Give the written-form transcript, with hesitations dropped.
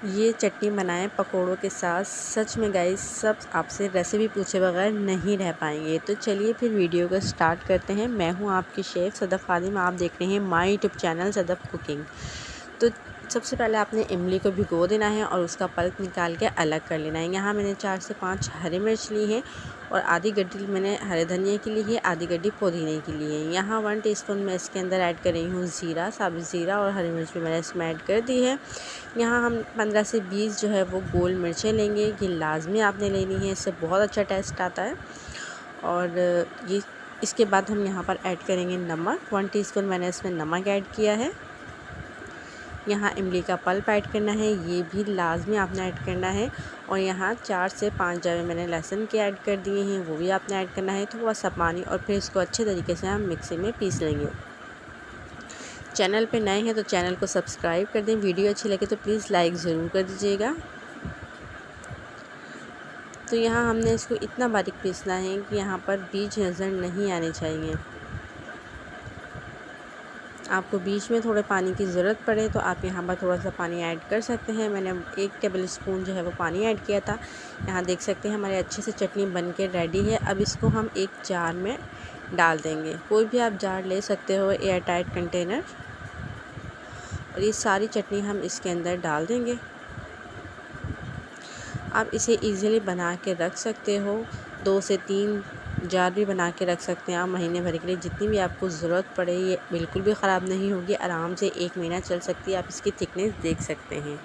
ये चटनी बनाएं पकोड़ों के साथ। सच में गाइस सब आपसे रेसिपी पूछे बगैर नहीं रह पाएंगे। तो चलिए फिर वीडियो को स्टार्ट करते हैं। मैं हूँ आपकी शेफ़ सदफ़ खादिम, आप देख रहे हैं my YouTube channel Sadaf cooking. तो सबसे पहले आपने इमली को भिगो देना है और उसका पल्प निकाल के अलग कर लेना है। यहाँ मैंने 4 से 5 हरी मिर्च ली है और आधी गड्डी मैंने हरे धनिया की ली है, आधी गड्डी पुदीने की ली है। यहाँ 1 टीस्पून मैं इसके अंदर ऐड कर रही हूँ ज़ीरा, साबुत ज़ीरा, और हरी मिर्च भी मैंने इसमें ऐड कर दी है। यहाँ हम 15 से 20 जो है वो गोल मिर्चें लेंगे, ये लाजमी आपने लेनी है, इससे बहुत अच्छा टेस्ट आता है। और ये इसके बाद हम यहाँ पर ऐड करेंगे नमक। 1 टीस्पून मैंने इसमें नमक ऐड किया है। यहाँ इमली का पल्प ऐड करना है, ये भी लाजमी आपने ऐड करना है। और यहाँ 4 से 5 जवे मैंने लहसुन के ऐड कर दिए हैं, वो भी आपने ऐड करना है। थोड़ा सा पानी, और फिर इसको अच्छे तरीके से हम मिक्सी में पीस लेंगे। चैनल पे नए हैं तो चैनल को सब्सक्राइब कर दें। वीडियो अच्छी लगे तो प्लीज़ लाइक ज़रूर कर दीजिएगा। तो यहाँ हमने इसको इतना बारीक पीसना है कि यहाँ पर बीज नज़र नहीं आने चाहिए। आपको बीच में थोड़े पानी की ज़रूरत पड़े तो आप यहाँ पर थोड़ा सा पानी ऐड कर सकते हैं। मैंने 1 टेबल स्पून जो है वो पानी ऐड किया था। यहाँ देख सकते हैं हमारे अच्छे से चटनी बन के रेडी है। अब इसको हम एक जार में डाल देंगे। कोई भी आप जार ले सकते हो, एयर टाइट कंटेनर। और ये सारी चटनी हम इसके अंदर डाल देंगे। आप इसे इजीली बना के रख सकते हो, 2 से 3 जार भी बना के रख सकते हैं आप महीने भर के लिए। जितनी भी आपको ज़रूरत पड़े, ये बिल्कुल भी ख़राब नहीं होगी, आराम से 1 महीना चल सकती है। आप इसकी थिकनेस देख सकते हैं।